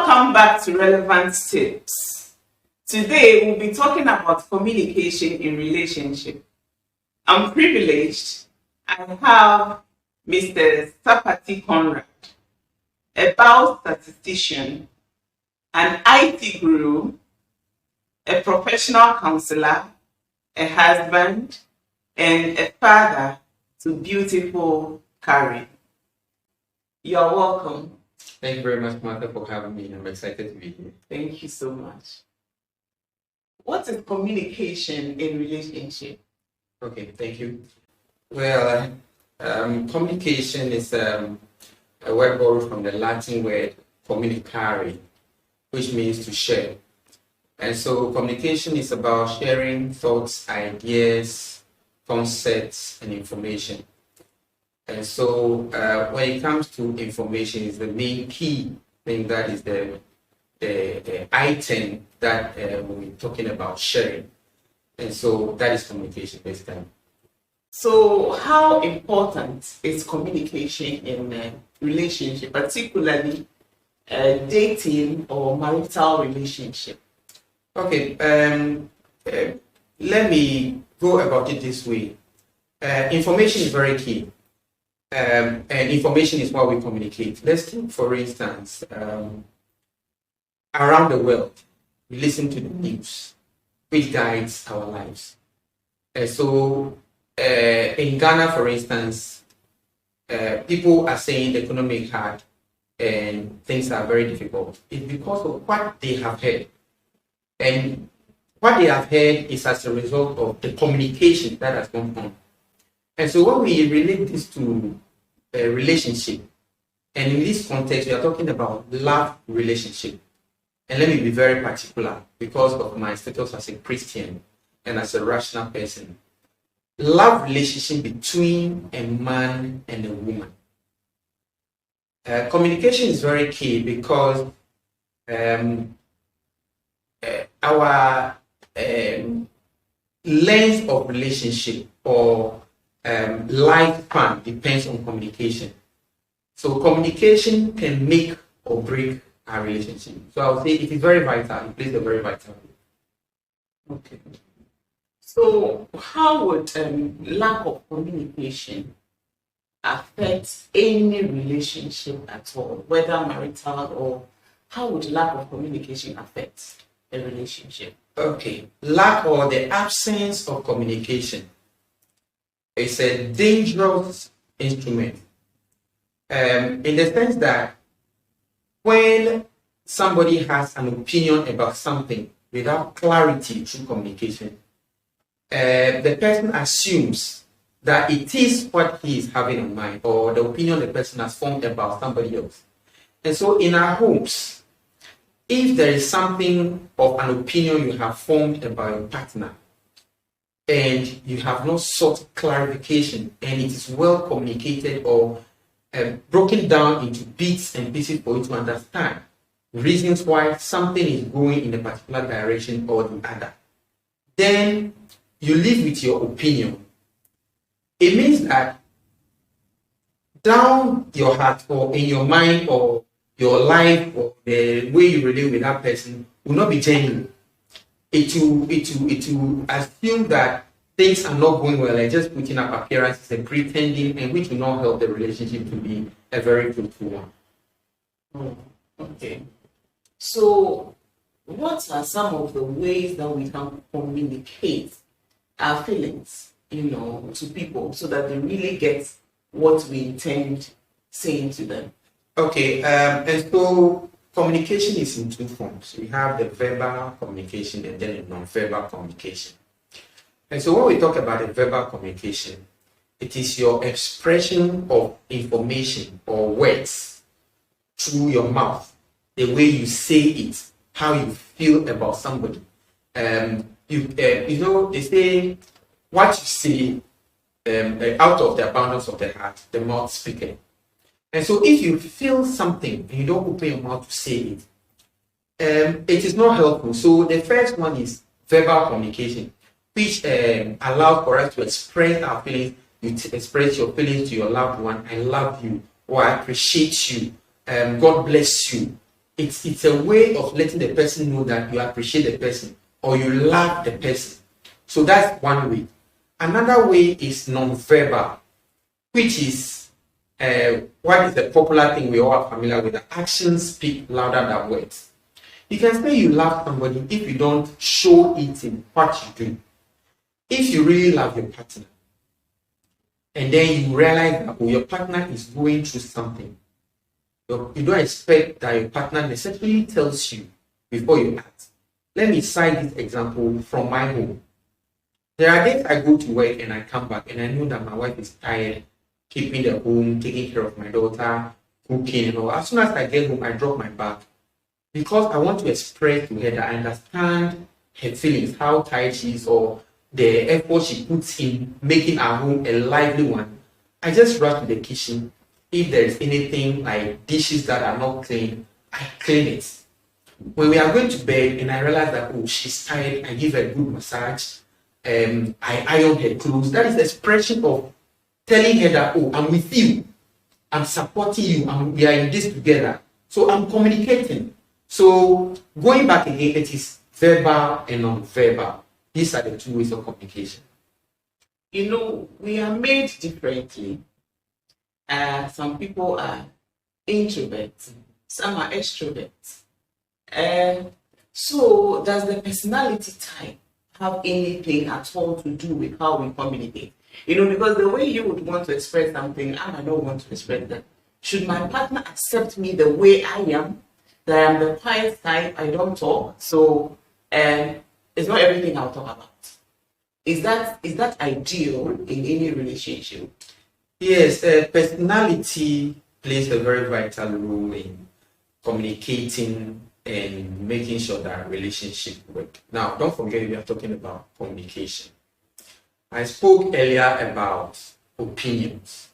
Welcome back to Relevant Tips. Today we'll be talking about communication in relationship. I'm privileged. I have Mr. Sapati Conrad, a biostatistician, an IT guru, a professional counselor, a husband, and a father to beautiful Karen. You're welcome. Thank you very much, Martha, for having me. I'm excited to be here. Thank you so much. What is communication in relationship? Okay, thank you. Well, communication is a word borrowed from the Latin word communicare, which means to share. And so communication is about sharing thoughts, ideas, concepts, and information. And so when it comes to information, is the main key thing that is the item that we're talking about sharing. And so that is communication basically. So how important is communication in a relationship, particularly dating or marital relationship? Okay, let me go about it this way. Information is very key. And information is what we communicate. Let's take, for instance, around the world, we listen to the news, which guides our lives. And so, in Ghana, for instance, people are saying the economy is hard and things are very difficult. It's because of what they have heard. And what they have heard is as a result of the communication that has gone on. And so when we relate this to a relationship, and in this context, we are talking about love relationship. And let me be very particular because of my status as a Christian and as a rational person. Love relationship between a man and a woman. Communication is very key because our length of relationship or lifespan depends on communication. So communication can make or break our relationship. So I would say it is very vital. It plays a very vital role. Okay. So how would lack of communication affect any relationship at all, whether marital or how would lack of communication affect a relationship? Okay, lack or the absence of communication is a dangerous instrument in the sense that when somebody has an opinion about something without clarity through communication, the person assumes that it is what he is having in mind or the opinion the person has formed about somebody else. And so in our homes, if there is something of an opinion you have formed about your partner, and you have not sought clarification, and it is well communicated or broken down into bits and pieces for you to understand reasons why something is going in a particular direction or the other, then you live with your opinion. It means that down your heart or in your mind or your life or the way you relate with that person will not be genuine. It will assume that things are not going well and just putting up appearances and pretending, and which will not help the relationship to be a very fruitful one. Oh, okay. So what are some of the ways that we can communicate our feelings, to people so that they really get what we intend saying to them? Okay, and so communication is in two forms. We have the verbal communication and then the non-verbal communication. And so when we talk about the verbal communication, it is your expression of information or words through your mouth, the way you say it, how you feel about somebody. They say what you say out of the abundance of the heart, the mouth speaketh. And so if you feel something and you don't open your mouth to say it, it is not helpful. So the first one is verbal communication, which allows for us to express our feelings. You express your feelings to your loved one. I love you, or I appreciate you. God bless you. it's a way of letting the person know that you appreciate the person or you love the person. So that's one way. Another way is non-verbal, which is what is the popular thing we all are familiar with. The actions speak louder than words. You can say you love somebody if you don't show it in what you do. If you really love your partner, and then you realize that your partner is going through something, you don't expect that your partner necessarily tells you before you act. Let me cite this example from my home. There are days I go to work and I come back and I know that my wife is tired, keeping the home, taking care of my daughter, cooking and all. As soon as I get home, I drop my bag because I want to express to her that I understand her feelings, how tired she is, or the effort she puts in making our home a lively one. I just rush to the kitchen. If there is anything like dishes that are not clean, I clean it. When we are going to bed and I realize that, oh, she's tired, I give her a good massage, I iron her clothes. That is the expression of telling her that, oh, I'm with you, I'm supporting you, and we are in this together. So I'm communicating. So going back again, it is verbal and non-verbal. These are the two ways of communication. You know, we are made differently. Some people are introverts, some are extroverts. So does the personality type have anything at all to do with how we communicate? You know, because the way you would want to express something, I don't want to express that. Should my partner accept me the way I am? That I am the quiet type, I don't talk. So it's not everything I'll talk about. Is that ideal in any relationship? Yes, personality plays a very vital role in communicating and making sure that relationship work. Now, don't forget we are talking about communication. I spoke earlier about opinions.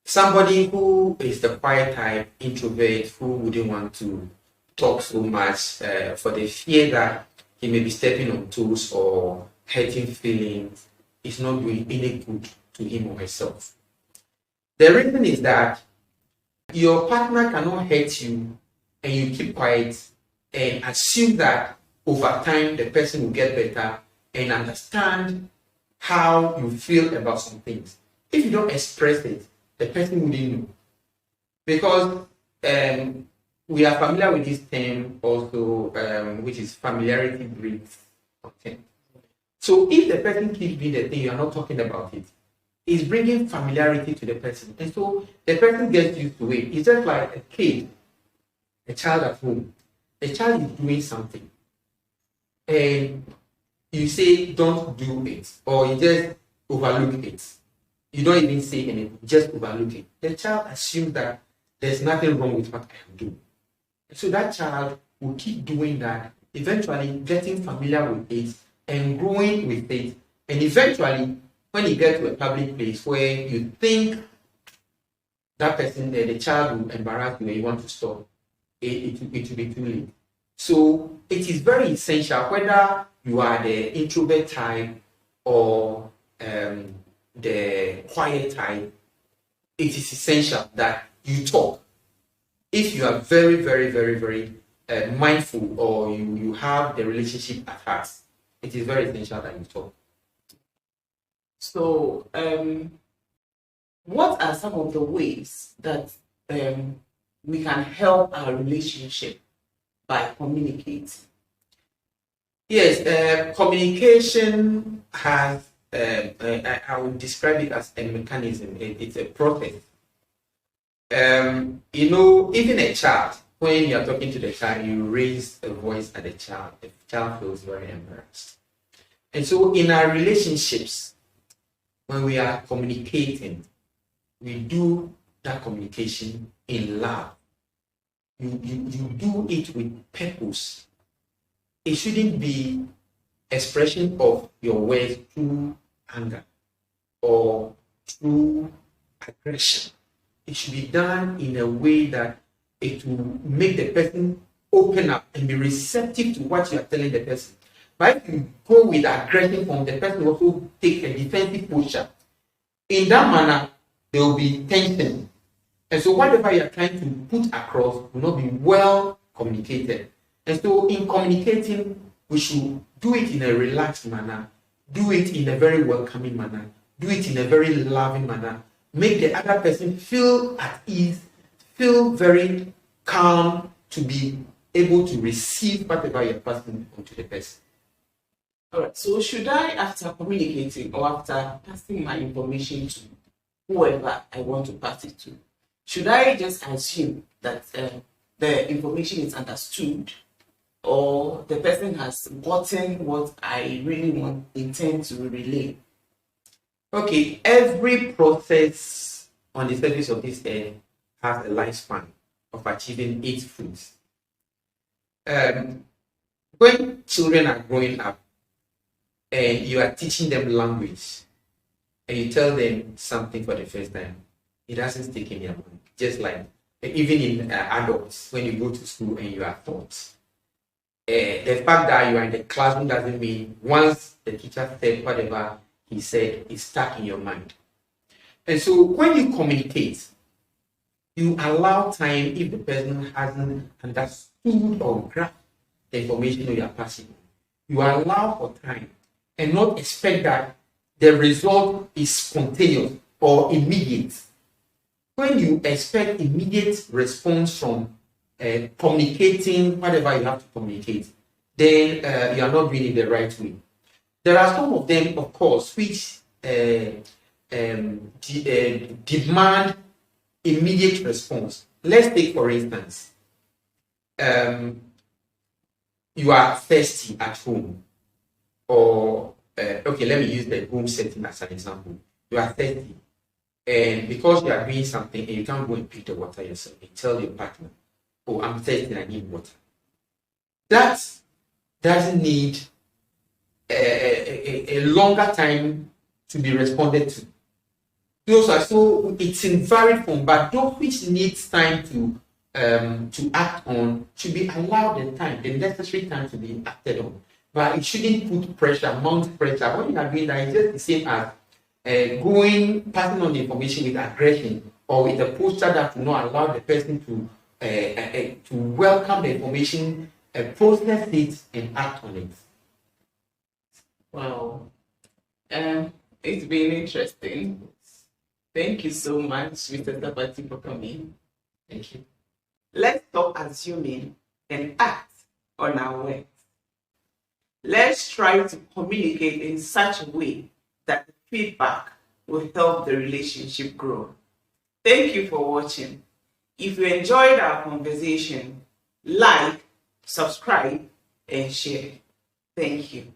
Somebody who is the quiet type, introvert, who wouldn't want to talk so much for the fear that he may be stepping on toes or hurting feelings, is not doing any good to him or herself. The reason is that your partner cannot hurt you and you keep quiet and assume that over time the person will get better and understand how you feel about some things. If you don't express it, the person wouldn't know. Because we are familiar with this term also, which is familiarity breeds contempt. So if the person keeps doing the thing, you are not talking about it, it's bringing familiarity to the person. And so the person gets used to it. It's just like a kid, a child at home. The child is doing something. And you say, don't do it. Or you just overlook it. You don't even say anything. You just overlook it. The child assumes that there's nothing wrong with what I am doing. So that child will keep doing that, eventually getting familiar with it and growing with it. And eventually, when you get to a public place where you think that person there, the child will embarrass you and you want to stop, it will be too late. So it is very essential, whether you are the introvert type or the quiet type, it is essential that you talk. If you are very, very, very, very mindful or you have the relationship at heart, it is very essential that you talk. So, what are some of the ways that we can help our relationship by communicating? Yes, communication has, I would describe it as a mechanism, it's a process. You know, even a child, when you're talking to the child, you raise a voice at the child feels very embarrassed. And so in our relationships, when we are communicating, we do that communication in love. You do it with purpose. It shouldn't be expression of your words through anger or through aggression. It should be done in a way that it will make the person open up and be receptive to what you are telling the person. But if you go with aggression from the person, also take a defensive posture. In that manner, there will be tension. And so whatever you are trying to put across will not be well communicated. And so in communicating, we should do it in a relaxed manner, do it in a very welcoming manner, do it in a very loving manner, make the other person feel at ease, feel very calm to be able to receive whatever you're passing on to the person. All right. So should I, after communicating or after passing my information to whoever I want to pass it to, should I just assume that the information is understood, or the person has gotten what I really intend to relay? Okay, every process on the surface of this earth has a lifespan of achieving its fruits. When children are growing up and you are teaching them language and you tell them something for the first time, it doesn't stick in their mind. Just like even in adults, when you go to school and you are taught, the fact that you are in the classroom doesn't mean once the teacher said whatever he said is stuck in your mind. And so when you communicate, you allow time if the person hasn't understood or grasped the information you are passing. You allow for time and not expect that the result is spontaneous or immediate. When you expect immediate response from communicating whatever you have to communicate, then you are not doing it the right way. There are some of them, of course, which demand immediate response. Let's take, for instance, you are thirsty at home, or okay, let me use the home setting as an example. You are thirsty, and because you are doing something and you can't go and pick the water yourself, you tell your partner, "Oh, I'm thirsty, I need water." That doesn't need a longer time to be responded to. Those are so it's in varied form, but those which needs time to act on should be allowed the necessary time to be acted on. But it shouldn't put pressure, mount pressure. When you are doing that, it's just the same as passing on the information with aggression or with a posture that will not allow the person to welcome the information, process it, and act on it. Wow. It's been interesting. Thank you so much, Mr. Tabati, for coming. Thank you. Let's stop assuming and act on our words. Let's try to communicate in such a way that the feedback will help the relationship grow. Thank you for watching. If you enjoyed our conversation, like, subscribe, and share. Thank you.